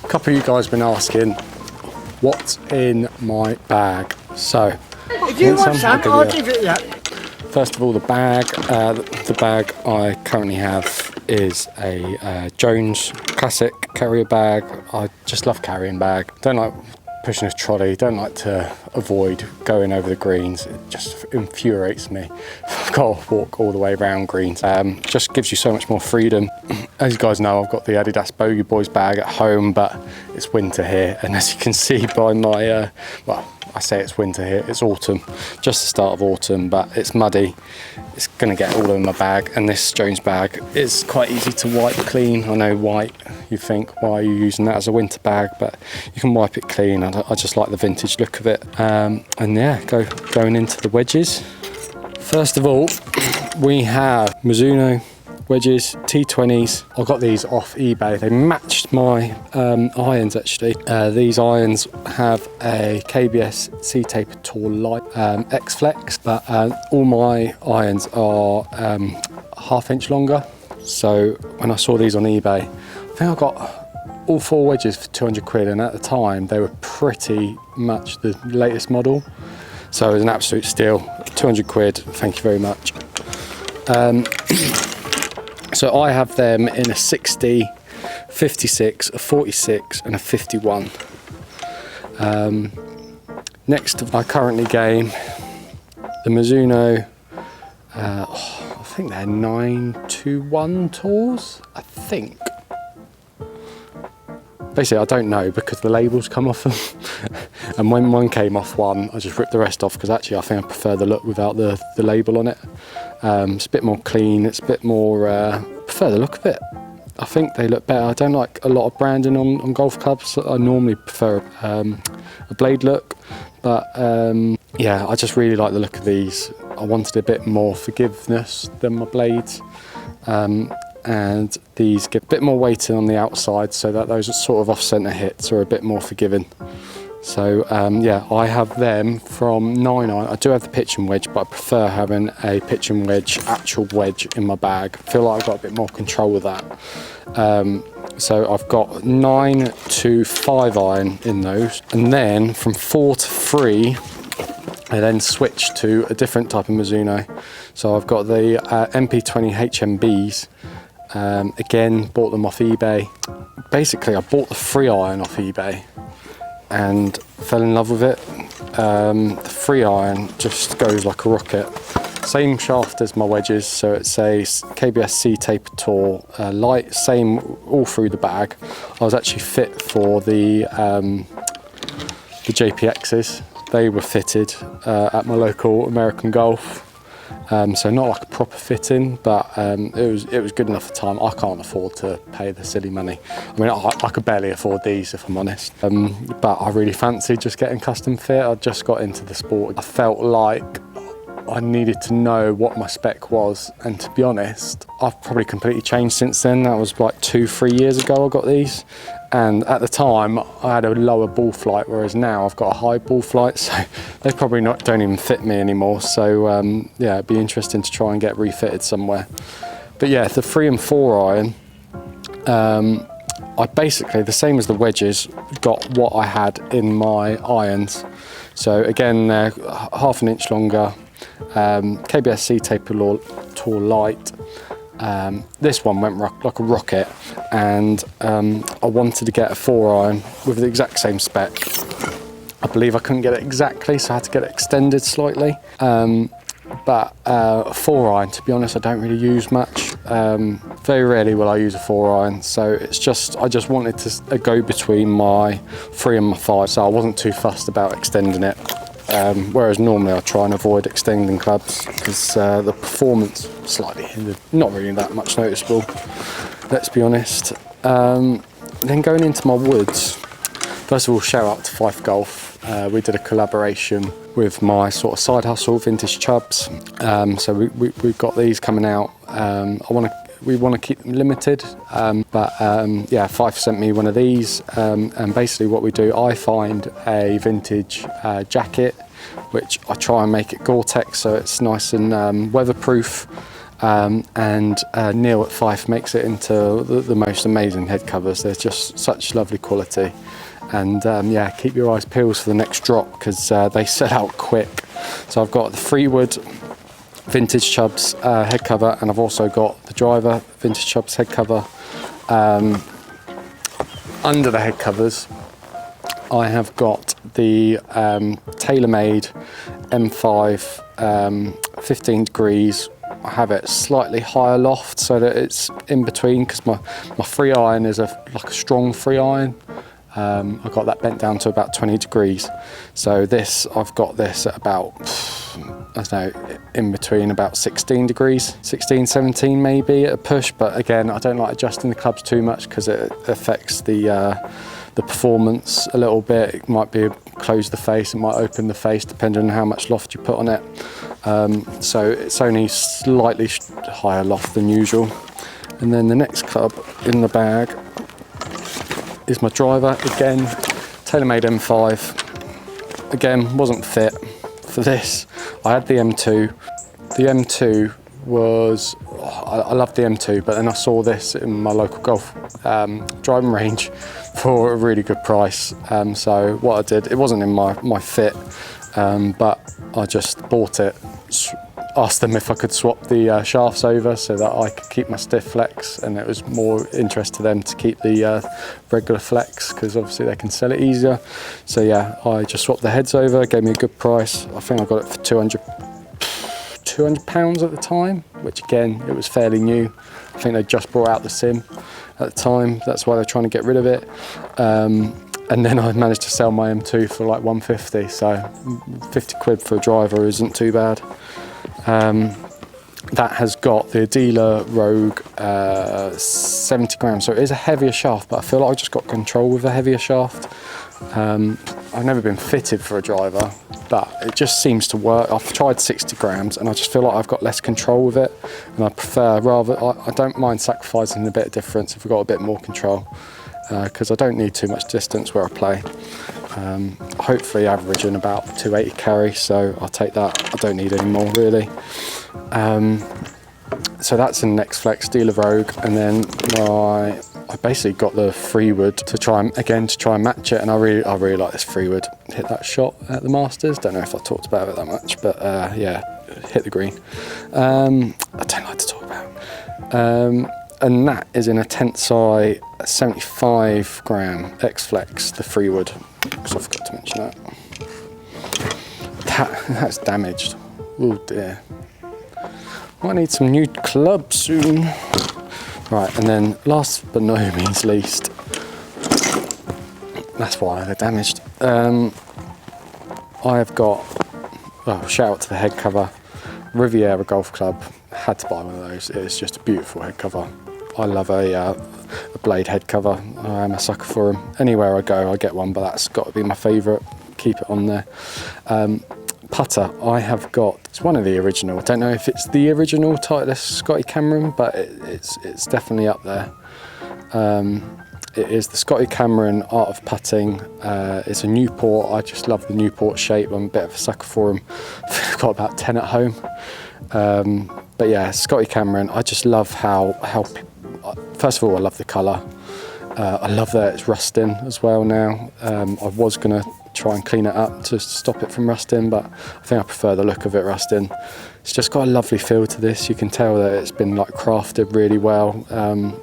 A couple of you guys have been asking what's in my bag. So, if you want some, I'll give it you. First of all, the bag. The bag I currently have is a Jones Classic carrier bag. I just love carrying bag. Don't like pushing a trolley, don't like to avoid going over the greens. It just infuriates me. I've got to walk all the way around greens. Just gives you so much more freedom. As you guys know, I've got the Adidas Bogey Boys bag at home, but it's winter here, and as you can see by my well, I say it's winter here, it's autumn, just the start of autumn, but it's muddy. It's gonna get all in my bag, and this Jones bag is quite easy to wipe clean. I know white, you think, why are you using that as a winter bag? But you can wipe it clean. I just like the vintage look of it. And yeah, going into the wedges. First of all, we have Mizuno wedges, T20s. I got these off eBay. They matched my irons actually. These irons have a KBS C-Taper Tour Light X-Flex, but all my irons are ½ inch longer. So when I saw these on eBay, I think I got all 4 wedges for 200 quid, and at the time they were pretty much the latest model. So it was an absolute steal. 200 quid, thank you very much. So I have them in a 60, 56, a 46 and a 51. Next I currently game the Mizuno, I think they're 921 tours, I think. Basically I don't know because the labels come off them. And when one came off one, I just ripped the rest off because actually I think I prefer the look without the label on it. It's a bit more clean, it's a bit more, I prefer the look of it. I think they look better. I don't like a lot of branding on golf clubs. I normally prefer a blade look, but yeah, I just really like the look of these. I wanted a bit more forgiveness than my blades. And these give a bit more weighting on the outside so that those sort of off-centre hits are a bit more forgiving. So yeah, I have them from 9 iron. I do have the pitch and wedge, but I prefer having a pitch and wedge, actual wedge in my bag. I feel like I've got a bit more control with that. So I've got 9 to 5 iron in those. And then from 4 to 3, I then switched to a different type of Mizuno. So I've got the MP20 HMBs. Again, bought them off eBay. Basically, I bought the 3 iron off eBay and fell in love with it. The 3 iron just goes like a rocket. Same shaft as my wedges, so it's a KBS C-Taper Tour Light, same all through the bag. I was actually fit for the JPXs. They were fitted at my local American Golf. So not like a proper fitting, but it was good enough for time. I can't afford to pay the silly money. I mean, I could barely afford these if I'm honest. But I really fancied just getting custom fit. I just got into the sport. I felt like I needed to know what my spec was, and to be honest, I've probably completely changed since then. That was like 2-3 years ago I got these. And at the time I had a lower ball flight, whereas now I've got a high ball flight, so they probably don't even fit me anymore. So yeah, it'd be interesting to try and get refitted somewhere. But yeah, the 3 and 4 iron, I basically, the same as the wedges, got what I had in my irons. So again, they're ½ an inch longer, KBS C-Taper Tour Light. This one went like a rocket, and I wanted to get a 4 iron with the exact same spec. I believe I couldn't get it exactly, so I had to get it extended slightly. But a 4 iron, to be honest, I don't really use much. Very rarely will I use a 4 iron, so it's just, I just wanted to go between my 3 and my 5, so I wasn't too fussed about extending it. Whereas normally I try and avoid extending clubs because the performance slightly hindered, not really that much noticeable, let's be honest. Then going into my woods, first of all, shout out to Fife Golf. We did a collaboration with my sort of side hustle, Vintage Chubs. So we've got these coming out. We want to keep them limited, but yeah, Fife sent me one of these, and basically what we do, I find a vintage jacket, which I try and make it Gore-Tex so it's nice and weatherproof, and Neil at Fife makes it into the most amazing head covers. They're just such lovely quality, and yeah, keep your eyes peeled for the next drop because they sell out quick. So I've got the Freewood Vintage Chubbs head cover, and I've also got the Driver Vintage Chubbs head cover. Under the head covers, I have got the TaylorMade M5 15 degrees. I have it slightly higher loft so that it's in between, because my free iron is like a strong free iron. I've got that bent down to about 20 degrees. So I've got this at about, I don't know, in between about 16 degrees, 16, 17 maybe at a push. But again, I don't like adjusting the clubs too much because it affects the performance a little bit. It might be close the face, it might open the face depending on how much loft you put on it. So it's only slightly higher loft than usual. And then the next club in the bag is my Driver, again, TaylorMade M5. Again, wasn't fit for this. I had the M2. The M2 was, I love the M2, but then I saw this in my local golf driving range for a really good price. So what I did, it wasn't in my fit, but I just bought it, asked them if I could swap the shafts over so that I could keep my stiff flex, and it was more interest to them to keep the regular flex because obviously they can sell it easier. So yeah, I just swapped the heads over, gave me a good price. I think I got it for £200 at the time, which again, it was fairly new. I think they just brought out the sim at the time, that's why they're trying to get rid of it. And then I managed to sell my M2 for like 150, so 50 quid for a Driver isn't too bad. That has got the dealer Rogue 70 grams, so it is a heavier shaft, but I feel like I just got control with a heavier shaft. I've never been fitted for a Driver, but it just seems to work. I've tried 60 grams and I just feel like I've got less control with it, and I prefer I don't mind sacrificing a bit of difference if I've got a bit more control, because I don't need too much distance where I play. Hopefully averaging about 280 carry, so I'll take that. I don't need any more really. So that's in Next Flex, Dealer Rogue, and then I basically got the Freewood to try and match it, and I really like this Freewood. Hit that shot at the Masters. Don't know if I talked about it that much, but yeah, hit the green. I don't like to talk about it. And that is in a Tensai 75 gram X-Flex, the Freewood, because I forgot to mention that. That's damaged. Oh dear. Might need some new clubs soon. Right, and then last but no means least, that's why they're damaged. I have got, shout out to the head cover, Riviera Golf Club. Had to buy one of those. It's just a beautiful head cover. I love a blade head cover. I am a sucker for them. Anywhere I go, I get one, but that's got to be my favourite. Keep it on there. Putter, I have got, it's one of the original. I don't know if it's the original Titleist Scotty Cameron, but it's definitely up there. It is the Scotty Cameron Art of Putting. It's a Newport. I just love the Newport shape. I'm a bit of a sucker for them. I've got about 10 at home. But yeah, Scotty Cameron, I just love how first of all, I love the colour. I love that it's rusting as well now. I was going to try and clean it up to stop it from rusting, but I think I prefer the look of it rusting. It's just got a lovely feel to this. You can tell that it's been like crafted really well.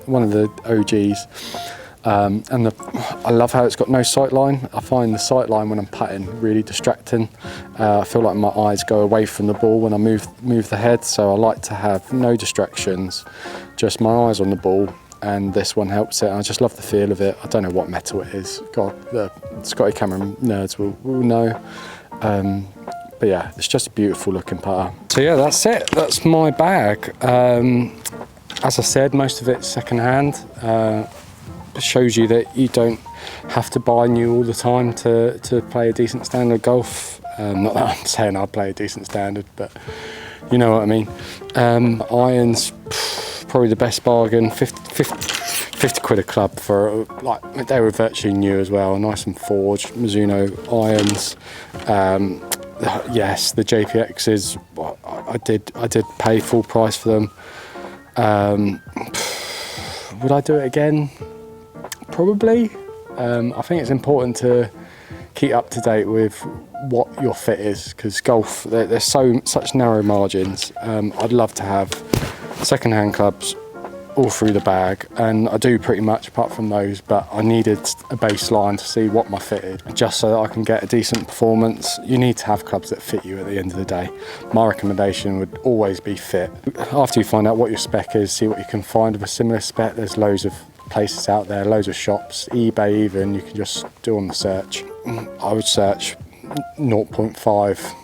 One of the OGs. I love how it's got no sight line. I find the sight line when I'm putting really distracting. I feel like my eyes go away from the ball when I move the head, so I like to have no distractions, just my eyes on the ball, and this one helps it. I just love the feel of it. I don't know what metal it is. God, the Scotty Cameron nerds will know. But yeah, it's just a beautiful looking putter. So yeah, that's it. That's my bag. As I said, most of it's second hand. Shows you that you don't have to buy new all the time to play a decent standard golf. Not that I'm saying I play a decent standard, but you know what I mean. Irons, probably the best bargain. 50 quid a club for, like, they were virtually new as well, nice and forged Mizuno irons. Yes, the JPXs, I did pay full price for them. Would I do it again? Probably. I think it's important to keep up to date with what your fit is, because golf, there's such narrow margins. I'd love to have second-hand clubs all through the bag, and I do pretty much apart from those, but I needed a baseline to see what my fit is, just so that I can get a decent performance. You need to have clubs that fit you at the end of the day. My recommendation would always be fit. After you find out what your spec is, see what you can find of a similar spec. There's loads of places out there, loads of shops, eBay even, you can just do on the search. I would search 0.5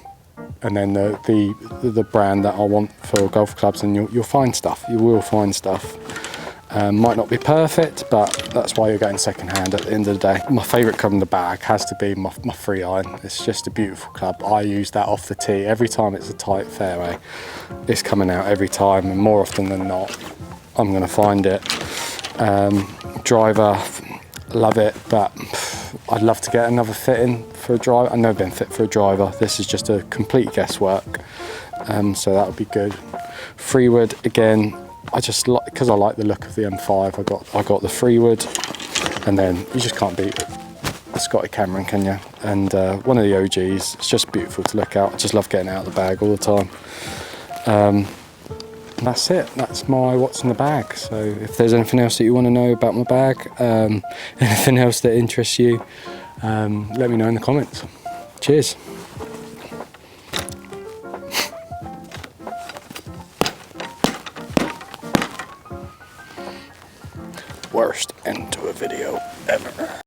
and then the brand that I want for golf clubs, and you'll find stuff. You will find stuff. Might not be perfect, but that's why you're getting second hand at the end of the day. My favourite club in the bag has to be my 3-iron. It's just a beautiful club. I use that off the tee every time it's a tight fairway. It's coming out every time, and more often than not, I'm going to find it. Driver, love it, but I'd love to get another fitting for a driver. I've never been fit for a driver. This is just a complete guesswork, so that would be good. 3-wood again. I just like, because I like the look of the M5. I got the 3-wood, and then you just can't beat the Scotty Cameron, can you? And one of the OGs. It's just beautiful to look at. I just love getting out of the bag all the time. That's it. That's my what's in the bag. So if there's anything else that you want to know about my bag, anything else that interests you, let me know in the comments. Cheers.